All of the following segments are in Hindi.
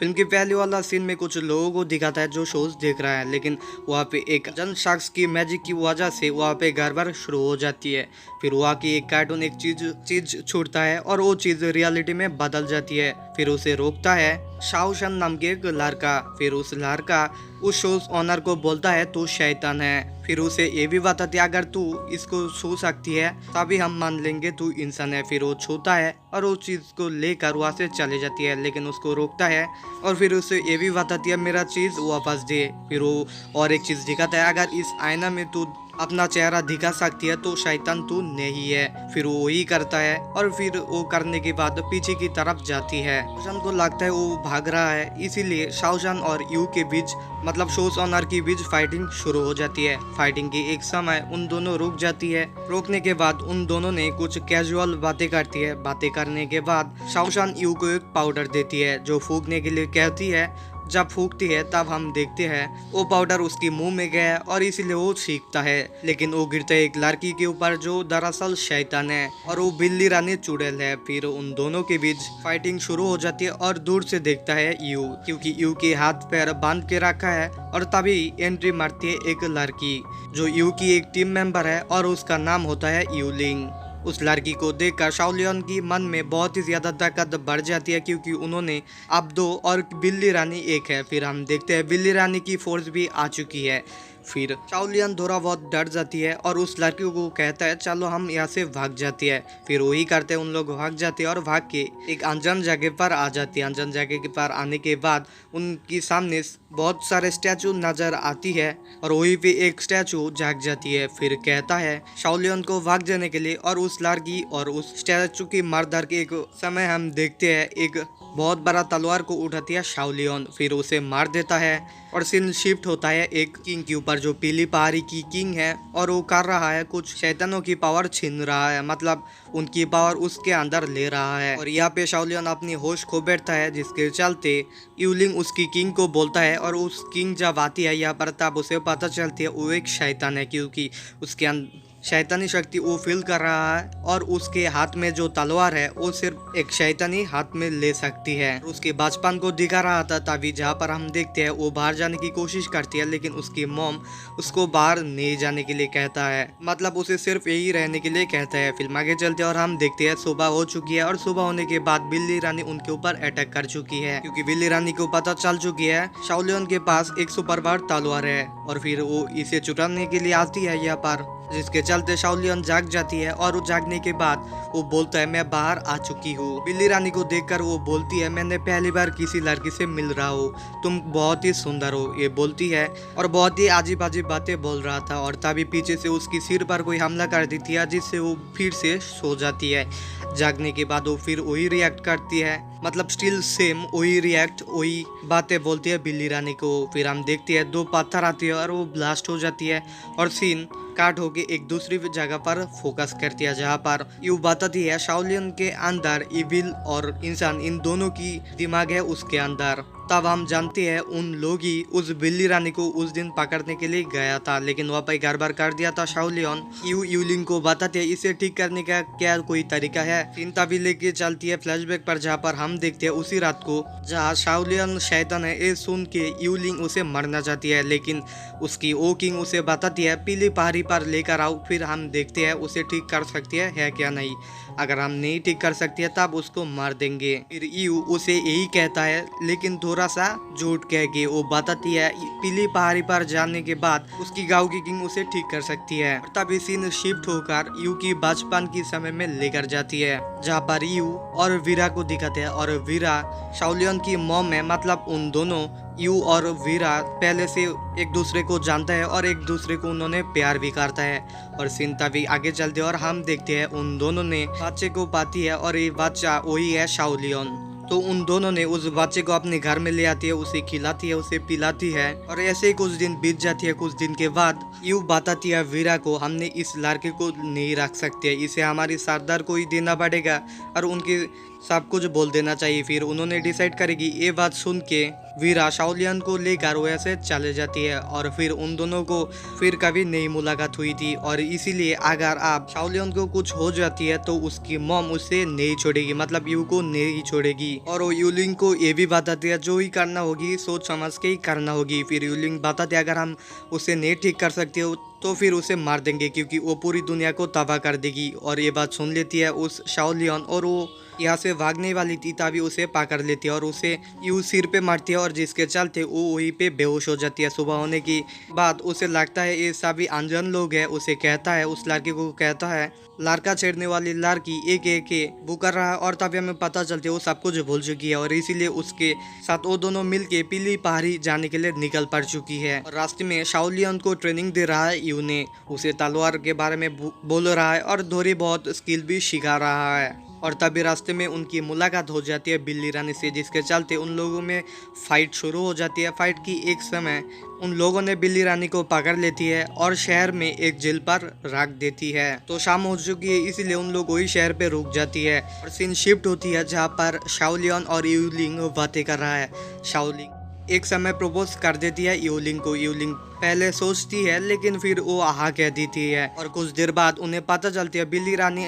फिल्म के पहले वाला सीन में कुछ लोगों को दिखाता है जो शोज देख रहा है, लेकिन वहाँ पे एक जन शख्स की मैजिक की वजह से वहाँ पे गड़बड़ शुरू हो जाती है। फिर वहाँ की एक कार्टून एक चीज छूटता है और वो चीज रियलिटी में बदल जाती है। फिर उसे रोकता है शाओशन नाम के एक लड़का। फिर उस लड़का उस शोज ओनर को बोलता है तू शैतान है। फिर उसे ये भी बताती है अगर तू इसको छू सकती है तभी हम मान लेंगे तू इंसान है। फिर वो छूता है और उस चीज को लेकर वहाँ से चले जाती है, लेकिन उसको रोकता है और फिर उसे ये भी बताती है मेरा चीज वापस दे। फिर वो और एक चीज दिखाता है अगर इस आईना में तू अपना चेहरा दिखा सकती है तो शैतान तू नहीं है। फिर वो वही करता है और फिर वो करने के बाद पीछे की तरफ जाती है। शाओशान को लगता है वो भाग रहा है, इसीलिए शाओशान और यू के बीच मतलब शोज ऑनर के बीच फाइटिंग शुरू हो जाती है। फाइटिंग के एक समय उन दोनों रुक जाती है। रोकने के बाद उन दोनों ने कुछ कैजुअल बातें करती है। बातें करने के बाद शाओशान यू को एक पाउडर देती है जो फूकने के लिए कहती है। जब फूकती है तब हम देखते हैं वो पाउडर उसके मुंह में गया और इसीलिए वो सीखता है, लेकिन वो गिरता है एक लड़की के ऊपर जो दरअसल शैतान है और वो बिल्ली रानी चुड़ैल है। फिर उन दोनों के बीच फाइटिंग शुरू हो जाती है और दूर से देखता है यू, क्योंकि यू के हाथ पैर बांध के रखा है। और तभी एंट्री मारती है एक लड़की जो यू की एक टीम मेंबर है और उसका नाम होता है यूलिंग। उस लड़की को देखकर शाओलियन की मन में बहुत ही ज्यादा ताकत बढ़ जाती है, क्योंकि उन्होंने अब दो और बिल्ली रानी एक है। फिर हम देखते हैं बिल्ली रानी की फोर्स भी आ चुकी है। फिर शाओलियन थोड़ा बहुत डर जाती है और उस लड़की को कहता है चलो हम यहाँ से भाग जाती है। फिर वही करते उन लोग भाग जाते हैं और भाग के एक अनजान जगह पर आ जाती है। अनजान जगह के पर आने के बाद उनके सामने बहुत सारे स्टैचू नजर आती है और वही पे एक स्टैचू जाग जाती है। फिर कहता है शाओलियन को भाग जाने के लिए और उस लड़की और उस स्टैचू की मारधाड़ के एक समय हम देखते हैं एक बहुत बड़ा तलवार को उठाती है शाओलियन। फिर उसे मार देता है और सीन शिफ्ट होता है एक किंग के ऊपर जो पीली पहाड़ी की किंग है और वो कर रहा है कुछ शैतानों की पावर छीन रहा है, मतलब उनकी पावर उसके अंदर ले रहा है। और यहाँ पे शाओलियन अपनी होश खो बैठता है, जिसके चलते यूलिंग उसकी किंग को बोलता है और उस किंग जब आती है यहाँ पर तब उसे पता चलती है वो एक शैतान है, क्योंकि उसके शैतानी शक्ति वो फील कर रहा है और उसके हाथ में जो तलवार है वो सिर्फ एक शैतानी हाथ में ले सकती है। उसके बचपन को दिखा रहा था तभी, जहाँ पर हम देखते हैं वो बाहर जाने की कोशिश करती है, लेकिन उसकी मॉम उसको बाहर नहीं जाने के लिए कहता है, मतलब उसे सिर्फ यही रहने के लिए कहता है। फिल्म आगे चलते और हम देखते हैं सुबह हो चुकी है और सुबह होने के बाद बिल्ली रानी उनके ऊपर अटैक कर चुकी है, क्योंकि बिल्ली रानी को पता चल चुकी है शाओलियन के पास एक सुपर पावर तलवार है और फिर वो इसे चुराने के लिए आती है यहाँ पर, जिसके चलते शाओलियन जाग जाती है और वो जागने के बाद वो बोलता है मैं बाहर आ चुकी हूँ। बिल्ली रानी को देखकर वो बोलती है मैंने पहली बार किसी लड़की से मिल रहा हूँ, तुम बहुत ही सुंदर हो, ये बोलती है और बहुत ही अजीब अजीब बातें बोल रहा था। और तभी पीछे से उसकी सिर पर कोई हमला कर देती है, जिससे वो फिर से सो जाती है। जागने के बाद वो फिर वही रिएक्ट करती है, मतलब स्टिल सेम वही रिएक्ट वही बातें बोलती है बिल्ली रानी को। फिर हम देखते हैं दो पत्थर आती है और वो ब्लास्ट हो जाती है और सीन काट होके एक दूसरी जगह पर फोकस करती है, जहाँ पर यू बताती है शाओलियन के अंदर इविल और इंसान इन दोनों की दिमाग है उसके अंदर। तब हम जानते हैं उन लोग ही उस बिल्ली रानी को उस दिन पकड़ने के लिए गया था, लेकिन वहाँ पर गड़बड़ कर दिया था शाओलियन। यूलिंग को बताते हैं इसे ठीक करने का क्या कोई तरीका है। इन तभी लेके चलती है फ्लैशबैक पर, जहाँ पर हम देखते हैं उसी रात को जहाँ शाओलियन शैतान है ये सुन के यूलिंग उसे मरना चाहती है, लेकिन उसकी ओ किंग उसे बताती है पीली पहाड़ी पर लेकर आओ, फिर हम देखते हैं उसे ठीक कर सकती है क्या नहीं। अगर हम नहीं ठीक कर सकती है तब उसको मार देंगे। फिर यू उसे यही कहता है, लेकिन थोड़ा सा झूठ कह के वो बताती है पीली पहाड़ी पर जाने के बाद उसकी गांव की किंग उसे ठीक कर सकती है। और तभी सीन शिफ्ट होकर यू की बचपन की समय में लेकर जाती है, जहाँ पर यू और वीरा को दिखाते हैं और वीरा शाओलियन की मॉम है, मतलब उन दोनों यू और वीरा पहले से एक दूसरे को जानता है और एक दूसरे को उन्होंने प्यार भी करता है। और सीन तभी आगे चलते और हम देखते हैं उन दोनों ने बच्चे को पाती है और ये बच्चा वही है शाओलियन। तो उन दोनों ने उस बच्चे को अपने घर में ले आती है, उसे खिलाती है, उसे पिलाती है और ऐसे ही कुछ दिन बीत जाती है। कुछ दिन के बाद यू बताती है वीरा को हमने इस लड़के को नहीं रख सकते, इसे हमारी सरदार को ही देना पड़ेगा और उनके सब कुछ बोल देना चाहिए। फिर उन्होंने डिसाइड करेगी। ये बात सुन के वीरा शाओलियन को लेकर वैसे चले जाती है और फिर उन दोनों को फिर कभी नई मुलाकात हुई थी और इसीलिए अगर आप शाओलियन को कुछ हो जाती है तो उसकी मॉम उसे नहीं छोड़ेगी, मतलब यू को नहीं छोड़ेगी। और वो यूलिंग को ये भी बताती है जो ही करना होगी सोच समझ के ही करना होगी। फिर यूलिंग बताती है अगर हम उसे नहीं ठीक कर सकते हो तो फिर उसे मार देंगे क्योंकि वो पूरी दुनिया को तबाह कर देगी। और ये बात सुन लेती है उस शाओलियन और वो यहाँ से भागने वाली थी तभी उसे पकड़ लेती है और उसे यूं सिर पे मारती है और जिसके चलते वो वहीं पे बेहोश हो जाती है। सुबह होने की बाद उसे लगता है ये सभी अनजान लोग हैं। उसे कहता है, उस लड़के को कहता है लड़का छेड़ने वाली लड़की एक एक के वो कर रहा है और तभी हमें पता चलती है वो सब कुछ भूल चुकी है और इसीलिए उसके साथ वो दोनों मिलके पीली पहाड़ी जाने के लिए निकल पड़ चुकी है। और रास्ते में शाओलियन को ट्रेनिंग दे रहा है यू ने, उसे तलवार के बारे में बोल रहा है और थोड़ी बहुत स्किल भी सिखा रहा है। और तभी रास्ते में उनकी मुलाकात हो जाती है बिल्ली रानी से, जिसके चलते उन लोगों में फाइट शुरू हो जाती है। फाइट की एक समय उन लोगों ने बिल्ली रानी को पकड़ लेती है और शहर में एक जेल पर रख देती है। तो शाम हो चुकी है इसीलिए उन लोग वही शहर पे रुक जाती है और सीन शिफ्ट होती है जहाँ पर शाओलियन और यूलिंग बातें कर रहा है। शाओलिंग एक समय प्रपोज कर देती है यूलिंग को। यूलिंग पहले सोचती है लेकिन फिर वो हाँ कह देती है और कुछ देर बाद उन्हें पता चलती है बिल्ली रानी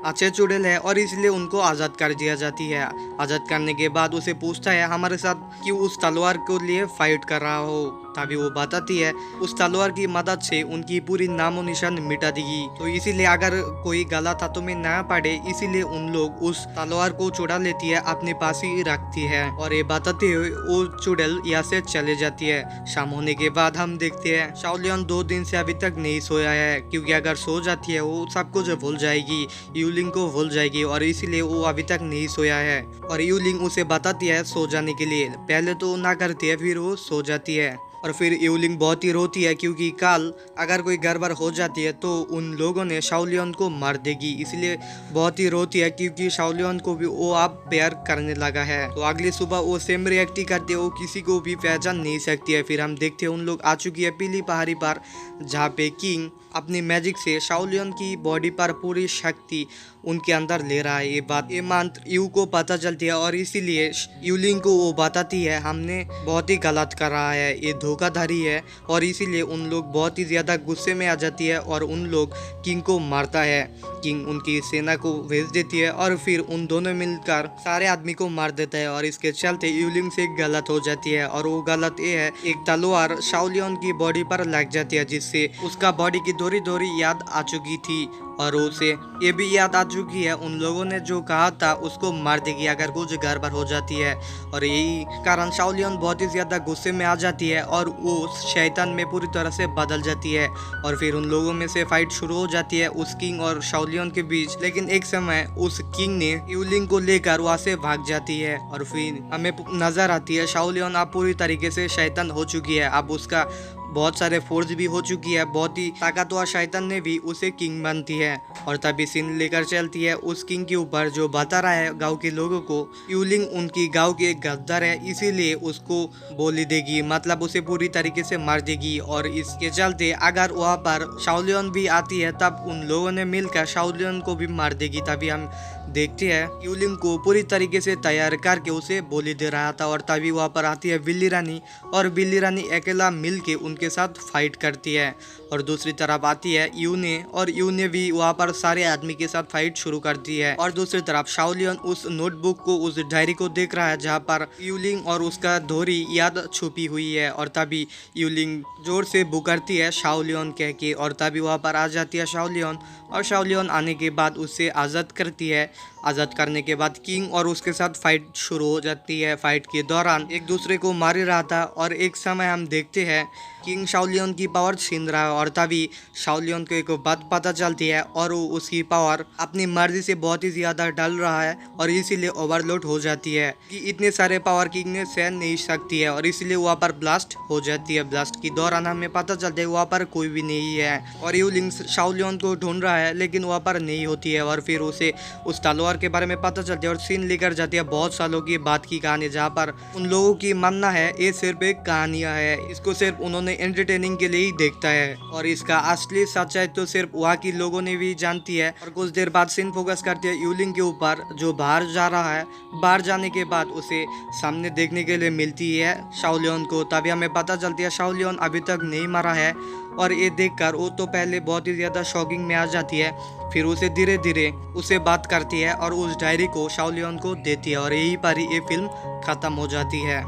अच्छे चुड़ैल है और इसलिए उनको आज़ाद कर दिया जाती है। आज़ाद करने के बाद उसे पूछता है हमारे साथ क्यों उस तलवार के लिए फाइट कर रहा हो। तभी वो बताती है उस तलवार की मदद से उनकी पूरी नामो निशान मिटा देगी, तो इसीलिए अगर कोई गलत हाथों में ना पड़े इसीलिए उन लोग उस तलवार को चुरा लेती है, अपने पास ही रखती है। और ये बताते हुए वो चुड़ैल यहाँ से चले जाती है। शाम होने के बाद हम देखते हैं शाओलियन 2 दिन से अभी तक नहीं सोया है क्योंकि अगर सो जाती है वो सब कुछ भूल जाएगी, यूलिंग को भूल जाएगी और इसीलिए वो अभी तक नहीं सोया है। और यूलिंग उसे बताती है सो जाने के लिए, पहले तो ना करती है फिर वो सो जाती है। और फिर यूलिंग बहुत ही रोती है क्योंकि कल अगर कोई गड़बड़ हो जाती है तो उन लोगों ने शाओलियन को मार देगी, इसलिए बहुत ही रोती है क्योंकि शाओलियन को भी वो अब प्यार करने लगा है। तो अगली सुबह वो सेम रिएक्ट करती है, वो किसी को भी पहचान नहीं सकती है। फिर हम देखते हैं उन लोग आ चुकी है पीली पहाड़ी पर जहाँ पे किंग अपनी मैजिक से शाओलियन की बॉडी पर पूरी शक्ति उनके अंदर ले रहा है। ये मंत्र यू को पता चलती है और इसीलिए यूलिंग को वो बताती है हमने बहुत ही गलत कर रहा है, ये धोखाधड़ी है और इसीलिए उन लोग बहुत ही ज़्यादा गुस्से में आ जाती है और उन लोग किंग को मारता है। किंग उनकी सेना को भेज देती है और फिर उन दोनों मिलकर सारे आदमी को मार देता है और इसके चलते यूलिंग से गलत हो जाती है और वो गलत ये है एक तलवार शाओलियन की बॉडी पर लग जाती है जिससे उसका बॉडी की थोड़ी थोड़ी याद आ चुकी थी और उसे ये भी याद आ चुकी है उन लोगों ने जो कहा था उसको मार देगी अगर कुछ गड़बड़ हो जाती है। और यही कारण शाओलियन बहुत ही ज़्यादा गुस्से में आ जाती है और वो शैतान में पूरी तरह से बदल जाती है और फिर उन लोगों में से फाइट शुरू हो जाती है उस किंग और शाओलियन के बीच। लेकिन एक समय उस किंग ने यूलिंग को लेकर वहाँ से भाग जाती है और फिर हमें नजर आती है शाओलियन अब पूरी तरीके से शैतान हो चुकी है, अब उसका बहुत सारे फोर्स भी हो चुकी है, बहुत ही ताकतवर शैतान ने भी उसे किंग बनती है। और तभी सीन लेकर चलती है उस किंग के ऊपर जो बता रहा है गांव के लोगों को यूलिंग उनकी गांव के गद्दार है इसीलिए उसको बोली देगी, मतलब उसे पूरी तरीके से मार देगी। और इसके चलते अगर वहाँ पर शाओलियन भी आती है तब उन लोगों ने मिलकर शाओलियन को भी मार देगी। तभी हम देखते हैं यूलिंग को पूरी तरीके से तैयार करके उसे बोली दे रहा था और तभी वहाँ पर आती है बिल्ली रानी और बिल्ली रानी अकेला मिल के उनके साथ फाइट करती है। और दूसरी तरफ आती है यूने और यूने भी वहाँ पर सारे आदमी के साथ फाइट शुरू करती है। और दूसरी तरफ शाओलियन उस नोटबुक को उस डायरी को देख रहा है जहाँ पर यूलिंग और उसका धोरी याद छुपी हुई है। और तभी यूलिंग जोर से पुकारती है शाओलियन कह के और तभी वहाँ पर आ जाती है शाओलियन और शाओलियन आने के बाद उससे आज़ाद करती है। आज़ाद करने के बाद किंग और उसके साथ फाइट शुरू हो जाती है। फाइट के दौरान एक दूसरे को मार ही रहा था और एक समय हम देखते हैं किंग शाओलियन की पावर छीन रहा है और तभी शाओलियन को एक बात पता चलती है और वो उसकी पावर अपनी मर्जी से बहुत ही ज़्यादा डाल रहा है और इसीलिए ओवरलोड हो जाती है कि इतने सारे पावर किंग ने सहन नहीं सकती है और इसीलिए वहाँ पर ब्लास्ट हो जाती है। ब्लास्ट के दौरान हमें पता चलता है वहाँ पर कोई भी नहीं है और यूलिंग शाओलियन को ढूंढ रहा है लेकिन वहाँ पर नहीं होती है और फिर उसे उस तलवार के बारे में पता चलती है और सीन लेकर जाती है बहुत सालों की बात की कहानी, जहाँ पर उन लोगों की मानना है ये सिर्फ एक कहानियां है, इसको सिर्फ उन्होंने एंटरटेनिंग के लिए ही देखता है और इसका असली सच्चाई तो सिर्फ वहाँ की लोगों ने भी जानती है। और कुछ देर बाद सीन फोकस करती है यूलिंग के ऊपर, जो बाहर जा रहा है। बाहर जाने के बाद उसे सामने देखने के लिए मिलती है शाओ लियोन को। तभी हमें पता चलती है शाओ लियोन अभी तक नहीं मरा है और ये देखकर वो तो पहले बहुत ही ज़्यादा शॉकिंग में आ जाती है। फिर उसे धीरे धीरे उसे बात करती है और उस डायरी को शाओ लियोन को देती है और यहीं पर ही ये फिल्म खत्म हो जाती है।